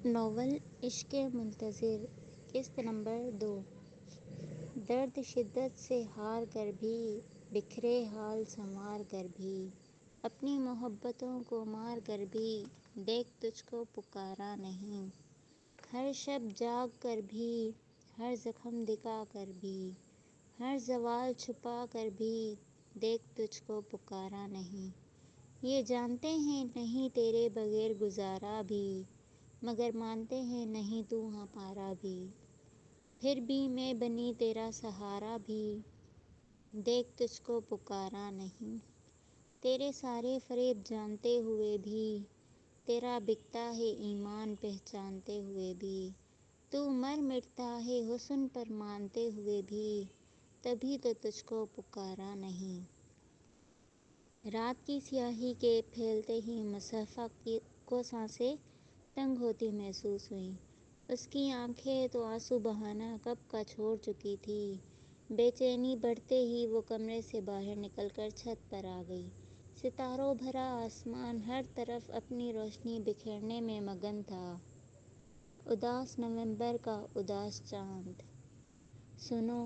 Novel عشق منتظر قسط نمبر 2۔ درد شدت سے ہار کر بھی، بکھرے حال سنوار کر بھی، اپنی محبتوں کو مار کر بھی، دیکھ تجھ کو پکارا نہیں۔ ہر شب جاگ کر بھی، ہر زخم دکھا کر بھی، ہر زوال چھپا کر بھی، دیکھ تجھ کو پکارا نہیں۔ یہ جانتے ہیں نہیں تیرے بغیر گزارا بھی، مگر مانتے ہیں نہیں تو ہمارا بھی۔ پھر بھی میں بنی تیرا سہارا بھی، دیکھ تجھ کو پکارا نہیں۔ تیرے سارے فریب جانتے ہوئے بھی، تیرا بکتا ہے ایمان پہچانتے ہوئے بھی، تو مر مٹتا ہے حسن پر مانتے ہوئے بھی، تبھی تو تجھ کو پکارا نہیں۔ رات کی سیاہی کے پھیلتے ہی مصطفیٰ کو سانسیں تنگ ہوتی محسوس ہوئیں۔ اس کی آنکھیں تو آنسو بہانا کب کا چھوڑ چکی تھیں۔ بے چینی بڑھتے ہی وہ کمرے سے باہر نکل کر چھت پر آ گئی۔ ستاروں بھرا آسمان ہر طرف اپنی روشنی بکھیرنے میں مگن تھا۔ اداس نومبر کا اداس چاند۔ سنو،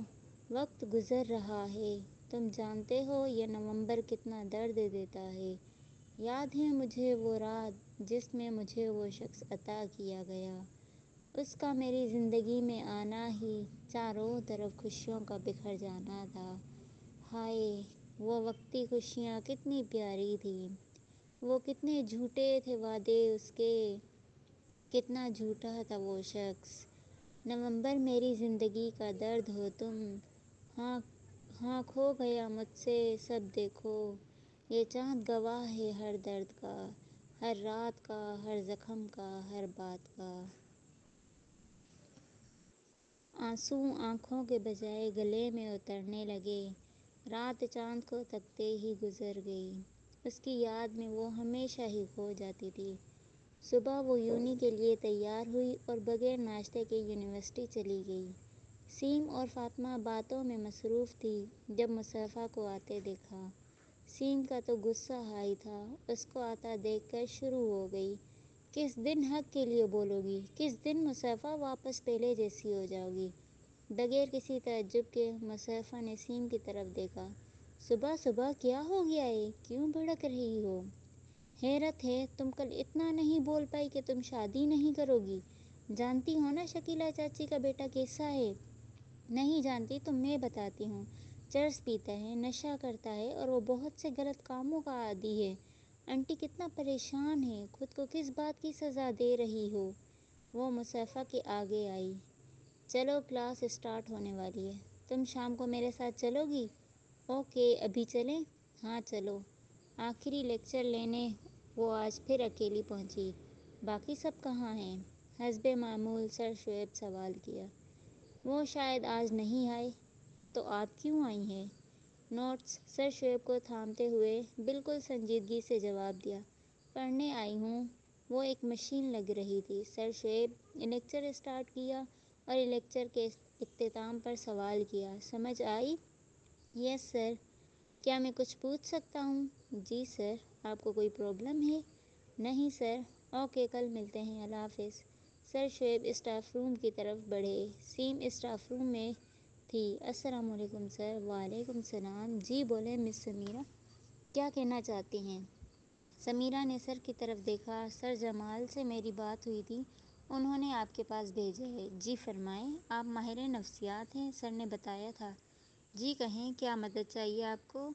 وقت گزر رہا ہے، تم جانتے ہو یہ نومبر کتنا درد دیتا ہے۔ یاد ہے مجھے وہ رات جس میں مجھے وہ شخص عطا کیا گیا۔ اس کا میری زندگی میں آنا ہی چاروں طرف خوشیوں کا بکھر جانا تھا۔ ہائے، وہ وقتی خوشیاں کتنی پیاری تھیں، وہ کتنے جھوٹے تھے وعدے اس کے، کتنا جھوٹا تھا وہ شخص۔ نومبر میری زندگی کا درد ہو تم، ہاں کھو گیا مجھ سے سب دیکھو۔ یہ چاند گواہ ہے ہر درد کا، ہر رات کا، ہر زخم کا، ہر بات کا۔ آنسو آنکھوں کے بجائے گلے میں اترنے لگے۔ رات چاند کو تکتے ہی گزر گئی۔ اس کی یاد میں وہ ہمیشہ ہی کھو جاتی تھی۔ صبح وہ یونی کے لیے تیار ہوئی اور بغیر ناشتے کے یونیورسٹی چلی گئی۔ سیم اور فاطمہ باتوں میں مصروف تھی جب مصطفیٰ کو آتے دیکھا۔ سیم کا تو غصہ ہائی تھا، اس کو آتا دیکھ کر شروع ہو گئی۔ کس دن حق کے لیے بولو گی؟ کس دن مصطفیٰ واپس پہلے جیسی ہو جاؤ گی؟ بغیر کسی تعجب کے مصطفیٰ نے سیم کی طرف دیکھا۔ صبح صبح کیا ہو گیا ہے؟ کیوں بھڑک رہی ہو؟ حیرت ہے تم کل اتنا نہیں بول پائی کہ تم شادی نہیں کرو گی۔ جانتی ہو نا شکیلہ چاچی کا بیٹا کیسا ہے؟ نہیں جانتی تو میں بتاتی ہوں۔ چرس پیتا ہے، نشہ کرتا ہے اور وہ بہت سے غلط کاموں کا عادی ہے۔ آنٹی کتنا پریشان ہے، خود کو کس بات کی سزا دے رہی ہو؟ وہ مصطفیٰ کے آگے آئی۔ چلو کلاس اسٹارٹ ہونے والی ہے، تم شام کو میرے ساتھ چلو گی؟ اوکے، ابھی چلیں؟ ہاں چلو۔ آخری لیکچر لینے وہ آج پھر اکیلی پہنچی۔ باقی سب کہاں ہیں؟ حسب معمول سر شعیب سوال کیا۔ وہ شاید آج نہیں آئے۔ تو آپ کیوں آئی ہیں؟ نوٹس، سر شعیب کو تھامتے ہوئے بالکل سنجیدگی سے جواب دیا۔ پڑھنے آئی ہوں۔ وہ ایک مشین لگ رہی تھی۔ سر شعیب لیکچر اسٹارٹ کیا اور لیکچر کے اختتام پر سوال کیا۔ سمجھ آئی؟ یس سر۔ کیا میں کچھ پوچھ سکتا ہوں؟ جی سر۔ آپ کو کوئی پرابلم ہے؟ نہیں سر۔ اوکے، کل ملتے ہیں، اللہ حافظ۔ سر شعیب اسٹاف روم کی طرف بڑھے۔ سیم اسٹاف روم میں تھی۔ السلام علیکم سر۔ وعلیکم السلام۔ جی بولیں مس سمیرہ، کیا کہنا چاہتی ہیں؟ سمیرہ نے سر کی طرف دیکھا۔ سر جمال سے میری بات ہوئی تھی، انہوں نے آپ کے پاس بھیجا ہے۔ جی فرمائیں۔ آپ ماہر نفسیات ہیں، سر نے بتایا تھا۔ جی کہیں، کیا مدد چاہیے آپ کو؟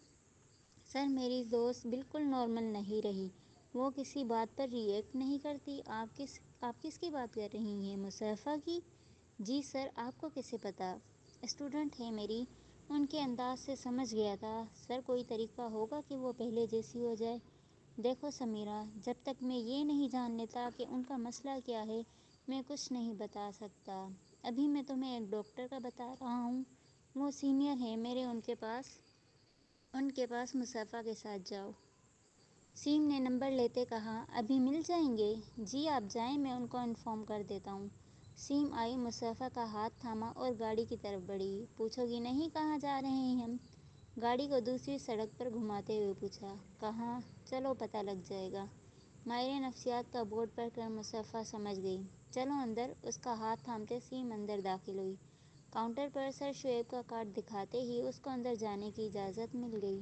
سر میری دوست بالکل نارمل نہیں رہی، وہ کسی بات پر ری ایکٹ نہیں کرتی۔ آپ کس کی بات کر رہی ہیں؟ مصطفیٰ کی؟ جی سر، آپ کو کیسے پتا؟ اسٹوڈنٹ ہے میری، ان کے انداز سے سمجھ گیا تھا۔ سر کوئی طریقہ ہوگا کہ وہ پہلے جیسی ہو جائے؟ دیکھو سمیرہ، جب تک میں یہ نہیں جان لیتا کہ ان کا مسئلہ کیا ہے، میں کچھ نہیں بتا سکتا۔ ابھی میں تمہیں ایک ڈاکٹر کا بتا رہا ہوں، وہ سینئر ہیں میرے، ان کے پاس مصطفیٰ کے ساتھ جاؤ۔ سیم نے نمبر لیتے کہا۔ ابھی مل جائیں گے؟ جی آپ جائیں، میں ان کو انفارم کر دیتا ہوں۔ سیم آئی، مصطفیٰ کا ہاتھ تھاما اور گاڑی کی طرف بڑھی۔ پوچھو گی نہیں کہاں جا رہے ہیں ہم؟ گاڑی کو دوسری سڑک پر گھماتے ہوئے پوچھا۔ کہاں؟ چلو پتہ لگ جائے گا۔ ماہر نفسیات کا بورڈ پڑھ کر مصطفیٰ سمجھ گئی۔ چلو اندر، اس کا ہاتھ تھامتے سیم اندر داخل ہوئی۔ کاؤنٹر پر سر شعیب کا کارڈ دکھاتے ہی اس کو اندر جانے کی اجازت مل گئی۔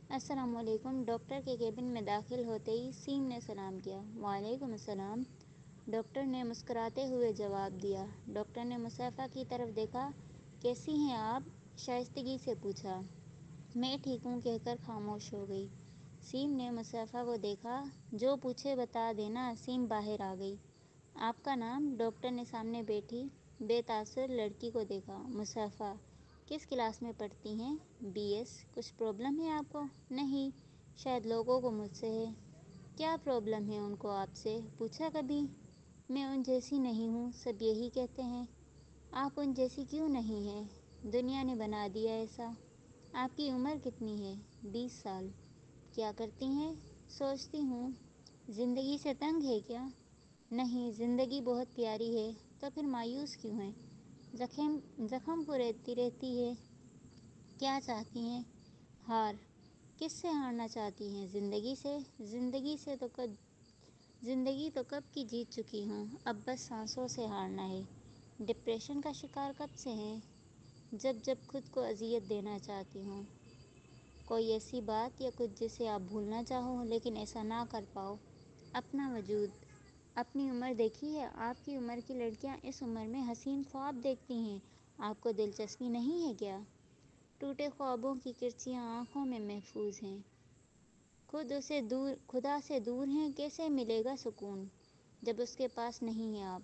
السلام علیکم۔ ڈاکٹر کے کیبن میں داخل ہوتے ہی سیم نے سلام کیا۔ وعلیکم السلام، ڈاکٹر نے مسکراتے ہوئے جواب دیا۔ ڈاکٹر نے مصطفیٰ کی طرف دیکھا۔ کیسی ہیں آپ؟ شائستگی سے پوچھا۔ میں ٹھیک ہوں کہہ کر خاموش ہو گئی۔ سیم نے مصطفیٰ کو دیکھا۔ جو پوچھے بتا دینا۔ سیم باہر آ گئی۔ آپ کا نام؟ ڈاکٹر نے سامنے بیٹھی بے تاثر لڑکی کو دیکھا۔ مصطفیٰ، کس کلاس میں پڑھتی ہیں؟ BS۔ کچھ پرابلم ہے آپ کو؟ نہیں، شاید لوگوں کو مجھ سے ہے۔ کیا پرابلم ہے ان کو آپ سے؟ پوچھا کبھی؟ میں ان جیسی نہیں ہوں، سب یہی کہتے ہیں۔ آپ ان جیسی کیوں نہیں ہیں؟ دنیا نے بنا دیا ایسا۔ آپ کی عمر کتنی ہے؟ 20 سال۔ کیا کرتی ہیں؟ سوچتی ہوں۔ زندگی سے تنگ ہے کیا؟ نہیں، زندگی بہت پیاری ہے۔ تو پھر مایوس کیوں ہیں؟ زخم کو رہتی ہے۔ کیا چاہتی ہیں؟ ہار۔ کس سے ہارنا چاہتی ہیں؟ زندگی سے۔ زندگی تو کب کی جیت چکی ہوں، اب بس سانسوں سے ہارنا ہے۔ ڈپریشن کا شکار کب سے ہیں؟ جب خود کو اذیت دینا چاہتی ہوں۔ کوئی ایسی بات یا کچھ جسے آپ بھولنا چاہو لیکن ایسا نہ کر پاؤ؟ اپنا وجود۔ اپنی عمر دیکھی ہے؟ آپ کی عمر کی لڑکیاں اس عمر میں حسین خواب دیکھتی ہیں، آپ کو دلچسپی نہیں ہے کیا؟ ٹوٹے خوابوں کی کرچیاں آنکھوں میں محفوظ ہیں۔ خدا سے دور ہیں، کیسے ملے گا سکون جب اس کے پاس نہیں ہے آپ؟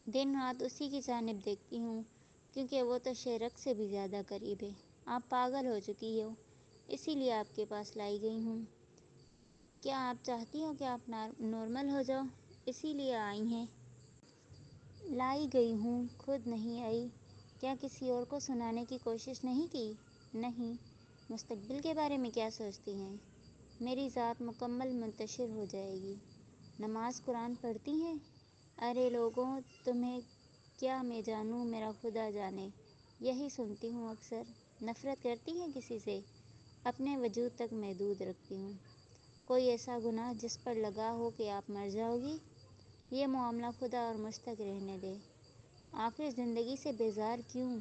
دن رات اسی کی جانب دیکھتی ہوں، کیونکہ وہ تو شرک سے بھی زیادہ قریب ہے۔ آپ پاگل ہو چکی ہو، اسی لیے آپ کے پاس لائی گئی ہوں۔ کیا آپ چاہتی ہو کہ آپ نارمل ہو جاؤ، اسی لیے آئی ہیں؟ لائی گئی ہوں، خود نہیں آئی۔ کیا کسی اور کو سنانے کی کوشش نہیں کی؟ نہیں۔ مستقبل کے بارے میں کیا سوچتی ہیں؟ میری ذات مکمل منتشر ہو جائے گی۔ نماز قرآن پڑھتی ہیں؟ ارے لوگوں، تمہیں کیا میں جانوں، میرا خدا جانے۔ یہی سنتی ہوں اکثر۔ نفرت کرتی ہیں کسی سے؟ اپنے وجود تک محدود رکھتی ہوں۔ کوئی ایسا گناہ جس پر لگا ہو کہ آپ مر جاؤ گی؟ یہ معاملہ خدا اور مجھ تک رہنے دے۔ آخر زندگی سے بیزار کیوں؟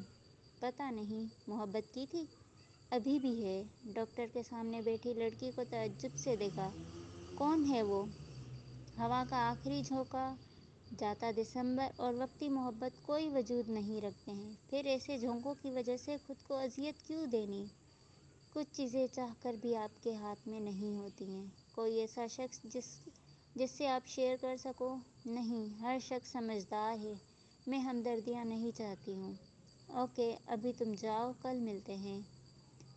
پتہ نہیں، محبت کی تھی، ابھی بھی ہے۔ ڈاکٹر کے سامنے بیٹھی لڑکی کو تعجب سے دیکھا۔ کون ہے وہ؟ ہوا کا آخری جھونکا، جاتا دسمبر اور وقتی محبت کوئی وجود نہیں رکھتے ہیں، پھر ایسے جھونکوں کی وجہ سے خود کو اذیت کیوں دینی؟ کچھ چیزیں چاہ کر بھی آپ کے ہاتھ میں نہیں ہوتی ہیں۔ کوئی ایسا شخص جس سے آپ شیئر کر سکو؟ نہیں، ہر شخص سمجھدار ہے، میں ہمدردیاں نہیں چاہتی ہوں۔ اوکے، ابھی تم جاؤ، کل ملتے ہیں۔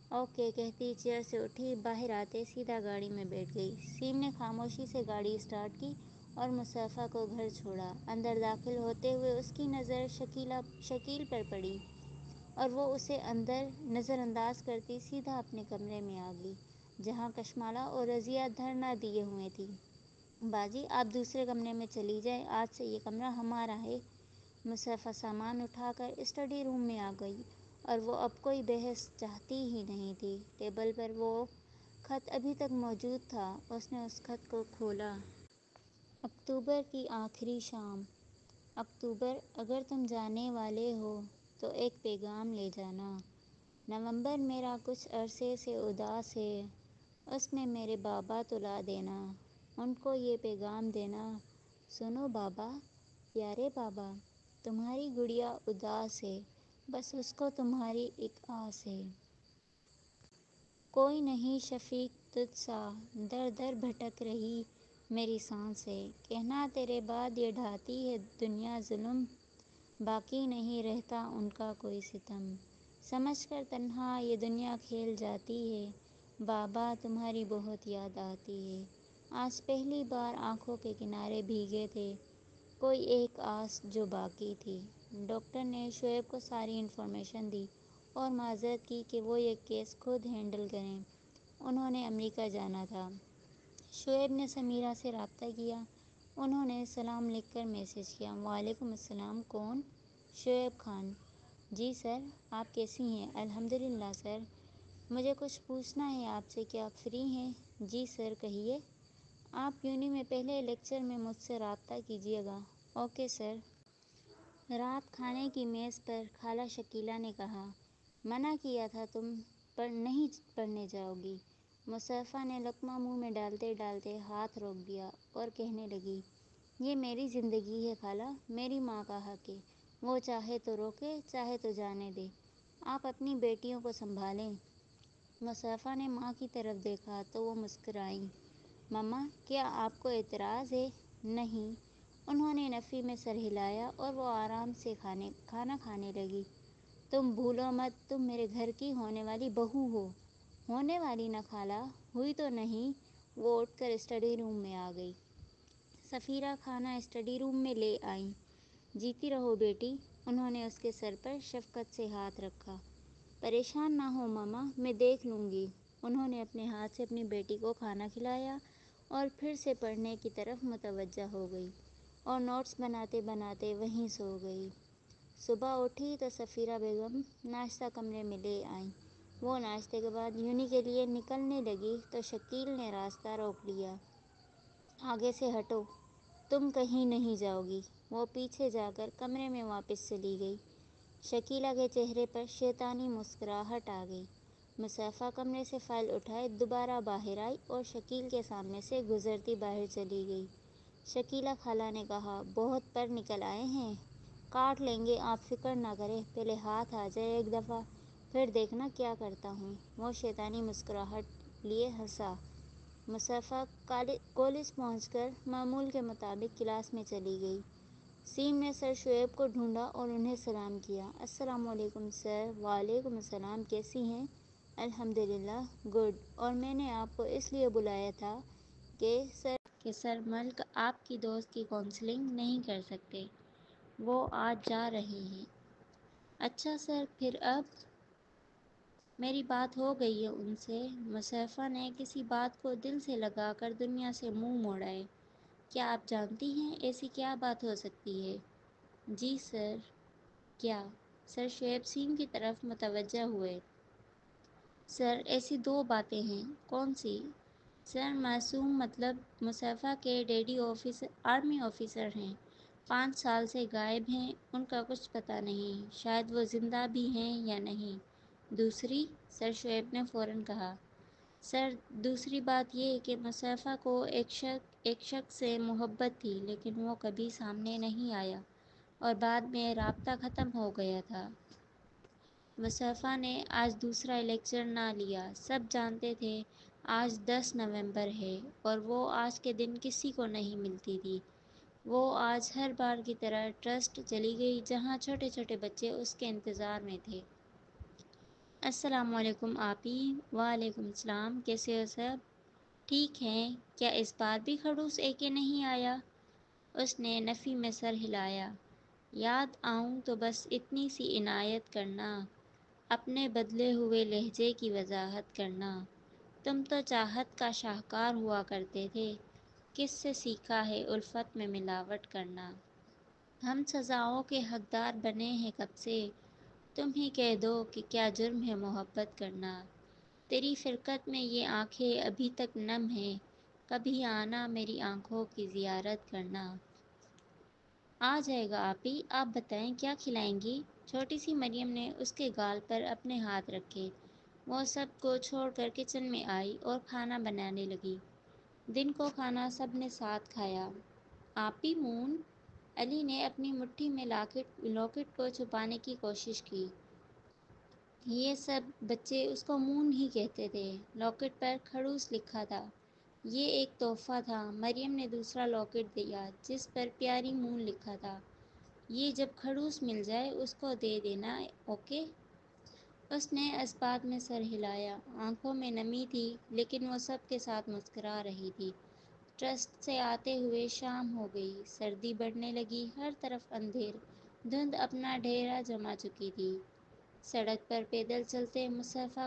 اوکے کہتی چیئر سے اٹھی، باہر آتے سیدھا گاڑی میں بیٹھ گئی۔ سیم نے خاموشی سے گاڑی اسٹارٹ کی اور مصطفیٰ کو گھر چھوڑا۔ اندر داخل ہوتے ہوئے اس کی نظر شکیل پر پڑی اور وہ اسے اندر نظر انداز کرتی سیدھا اپنے کمرے میں آ گئی، جہاں کشمالہ اور رضیہ دھرنا دیے ہوئے تھی۔ باجی، آپ دوسرے کمرے میں چلی جائیں، آج سے یہ کمرہ ہمارا ہے۔ مصطفیٰ سامان اٹھا کر اسٹڈی روم میں آ گئی اور وہ اب کوئی بحث چاہتی ہی نہیں تھی۔ ٹیبل پر وہ خط ابھی تک موجود تھا۔ اس نے اس خط کو کھولا۔ اکتوبر کی آخری شام۔ اکتوبر، اگر تم جانے والے ہو تو ایک پیغام لے جانا۔ نومبر، میرا کچھ عرصے سے اداس ہے، اس میں میرے بابا تو لا دینا، ان کو یہ پیغام دینا۔ سنو بابا، پیارے بابا، تمہاری گڑیا اداس ہے، بس اس کو تمہاری ایک آس ہے۔ کوئی نہیں شفیق تجھ سا، در در بھٹک رہی میری سانسیں، کہنا تیرے بعد یہ ڈھاتی ہے دنیا ظلم، باقی نہیں رہتا ان کا کوئی ستم، سمجھ کر تنہا یہ دنیا کھیل جاتی ہے، بابا تمہاری بہت یاد آتی ہے۔ آج پہلی بار آنکھوں کے کنارے بھیگے تھے، کوئی ایک آس جو باقی تھی۔ ڈاکٹر نے شعیب کو ساری انفارمیشن دی اور معذرت کی کہ وہ یہ کیس خود ہینڈل کریں، انہوں نے امریکہ جانا تھا۔ شعیب نے سمیرہ سے رابطہ کیا، انہوں نے سلام لکھ کر میسج کیا۔ وعلیکم السلام، کون؟ شعیب خان۔ جی سر، آپ کیسی ہیں؟ الحمدللہ سر، مجھے کچھ پوچھنا ہے آپ سے، کیا آپ فری ہیں؟ جی سر، کہیے۔ آپ یونی میں پہلے لیکچر میں مجھ سے رابطہ کیجیے گا۔ Okay sir. رات کھانے کی میز پر خالہ شکیلہ نے کہا، منع کیا تھا تم نہیں پڑھنے جاؤ گی۔ مصطفیٰ نے لقمہ منہ میں ڈالتے ڈالتے ہاتھ روک دیا اور کہنے لگی، یہ میری زندگی ہے خالہ، میری ماں کا حق ہے، وہ چاہے تو روکے چاہے تو جانے دے، آپ اپنی بیٹیوں کو سنبھالیں۔ مصطفیٰ نے ماں کی طرف دیکھا تو وہ مسکرائیں۔ مما، کیا آپ کو اعتراض ہے؟ نہیں۔ انہوں نے نفی میں سر ہلایا اور وہ آرام سے کھانا کھانے لگی۔ تم بھولو مت تم میرے گھر کی ہونے والی بہو ہو۔ ہونے والی نہ خالہ، ہوئی تو نہیں۔ وہ اٹھ کر اسٹڈی روم میں آ گئی۔ سفیرہ کھانا اسٹڈی روم میں لے آئیں۔ جیتی رہو بیٹی۔ انہوں نے اس کے سر پر شفقت سے ہاتھ رکھا۔ پریشان نہ ہو ماما، میں دیکھ لوں گی۔ انہوں نے اپنے ہاتھ سے اپنی بیٹی کو کھانا کھلایا اور پھر سے پڑھنے کی طرف متوجہ ہو گئی اور نوٹس بناتے بناتے وہیں سو گئی۔ صبح اٹھی تو سفیرہ بیگم ناشتہ کمرے میں لے آئیں۔ وہ ناشتے کے بعد یونی کے لیے نکلنے لگی تو شکیل نے راستہ روک لیا۔ آگے سے ہٹو، تم کہیں نہیں جاؤ گی۔ وہ پیچھے جا کر کمرے میں واپس چلی گئی۔ شکیلہ کے چہرے پر شیطانی مسکراہٹ آ گئی۔ مصطفیٰ کمرے سے فائل اٹھائے دوبارہ باہر آئی اور شکیل کے سامنے سے گزرتی باہر چلی گئی۔ شکیلہ خالہ نے کہا، بہت پر نکل آئے ہیں، کاٹ لیں گے، آپ فکر نہ کریں، پہلے ہاتھ آ جائے ایک دفعہ، پھر دیکھنا کیا کرتا ہوں۔ وہ شیطانی مسکراہٹ لیے ہنسا۔ مصطفیٰ کالج پہنچ کر معمول کے مطابق کلاس میں چلی گئی۔ سیم نے سر شعیب کو ڈھونڈا اور انہیں سلام کیا۔ السلام علیکم سر۔ وعلیکم السلام، کیسی ہیں؟ الحمدللہ گڈ، اور میں نے آپ کو اس لیے بلایا تھا کہ سر ملک آپ کی دوست کی کونسلنگ نہیں کر سکتے، وہ آج جا رہے ہیں۔ اچھا سر، پھر اب میری بات ہو گئی ہے ان سے۔ مصطفیٰ نے کسی بات کو دل سے لگا کر دنیا سے منہ موڑائے۔ کیا آپ جانتی ہیں ایسی کیا بات ہو سکتی ہے؟ جی سر۔ کیا؟ سر شعیب سیم کی طرف متوجہ ہوئے۔ سر ایسی دو باتیں ہیں۔ کون سی؟ سر معصوم مطلب مصطفیٰ کے ڈیڈی آرمی آفیسر ہیں، 5 سال سے غائب ہیں، ان کا کچھ پتہ نہیں، شاید وہ زندہ بھی ہیں یا نہیں۔ دوسری؟ سر شعیب نے فوراً کہا۔ سر دوسری بات یہ کہ مصطفیٰ کو ایک شخص سے محبت تھی لیکن وہ کبھی سامنے نہیں آیا اور بعد میں رابطہ ختم ہو گیا تھا۔ مصطفیٰ نے آج دوسرا لیکچر نہ لیا۔ سب جانتے تھے آج 10 نومبر ہے اور وہ آج کے دن کسی کو نہیں ملتی تھی۔ وہ آج ہر بار کی طرح ٹرسٹ چلی گئی جہاں چھوٹے چھوٹے بچے اس کے انتظار میں تھے۔ السلام علیکم آپی۔ وعلیکم السلام، کیسے ہو سب؟ ٹھیک ہیں۔ کیا اس بار بھی خڑوس ایکے نہیں آیا؟ اس نے نفی میں سر ہلایا۔ یاد آؤں تو بس اتنی سی عنایت کرنا، اپنے بدلے ہوئے لہجے کی وضاحت کرنا۔ تم تو چاہت کا شاہکار ہوا کرتے تھے، کس سے سیکھا ہے الفت میں ملاوٹ کرنا؟ ہم سزاؤں کے حقدار بنے ہیں کب سے، تم ہی کہہ دو کہ کیا جرم ہے محبت کرنا؟ تیری فرقت میں یہ آنکھیں ابھی تک نم ہیں، کبھی آنا میری آنکھوں کی زیارت کرنا۔ آ جائے گا آپی، آپ بتائیں کیا کھلائیں گی؟ چھوٹی سی مریم نے اس کے گال پر اپنے ہاتھ رکھے۔ وہ سب کو چھوڑ کر کچن میں آئی اور کھانا بنانے لگی۔ دن کو کھانا سب نے ساتھ کھایا۔ آپی مون، علی نے اپنی مٹھی میں لاکٹ کو چھپانے کی کوشش کی۔ یہ سب بچے اس کو مون ہی کہتے تھے۔ لاکٹ پر خڑوس لکھا تھا۔ یہ ایک تحفہ تھا۔ مریم نے دوسرا لاکٹ دیا جس پر پیاری مون لکھا تھا۔ یہ جب خڑوس مل جائے اس کو دے دینا، اوکے؟ اس نے اثبات میں سر ہلایا۔ آنکھوں میں نمی تھی لیکن وہ سب کے ساتھ مسکرا رہی تھی۔ ٹرسٹ سے آتے ہوئے شام ہو گئی، سردی بڑھنے لگی، ہر طرف اندھیر، دھند اپنا ڈھیرا جما چکی تھی۔ سڑک پر پیدل چلتے مصطفیٰ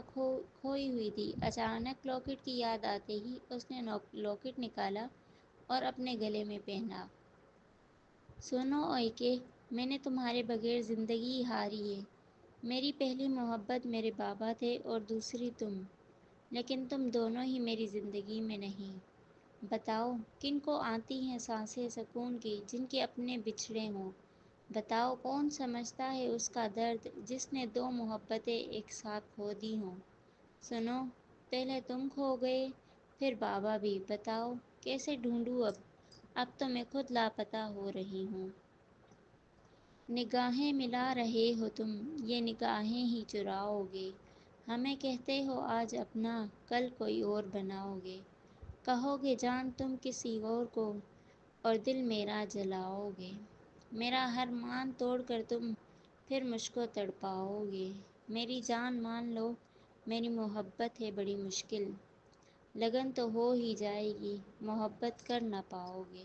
کھوئی ہوئی تھی۔ اچانک لاکٹ کی یاد آتے ہی اس نے لاکٹ نکالا اور اپنے گلے میں پہنا۔ سنو اوئیکے، میں نے تمہارے بغیر زندگی ہاری ہے۔ میری پہلی محبت میرے بابا تھے اور دوسری تم، لیکن تم دونوں ہی میری زندگی میں نہیں۔ بتاؤ کن کو آتی ہیں سانسیں سکون کی جن کے اپنے بچھڑے ہوں، بتاؤ کون سمجھتا ہے اس کا درد جس نے دو محبتیں ایک ساتھ کھو دی ہوں۔ سنو پہلے تم کھو گئے پھر بابا بھی، بتاؤ کیسے ڈھونڈوں اب تو میں خود لاپتہ ہو رہی ہوں۔ نگاہیں ملا رہے ہو تم، یہ نگاہیں ہی چراؤ گے، ہمیں کہتے ہو آج اپنا کل کوئی اور بناؤ گے، کہو گے جان تم کسی اور کو اور دل میرا جلاؤ گے، میرا ہر مان توڑ کر تم پھر مجھ کو تڑپاؤ گے، میری جان مان لو میری محبت ہے بڑی مشکل، لگن تو ہو ہی جائے گی محبت کر نہ پاؤ گے۔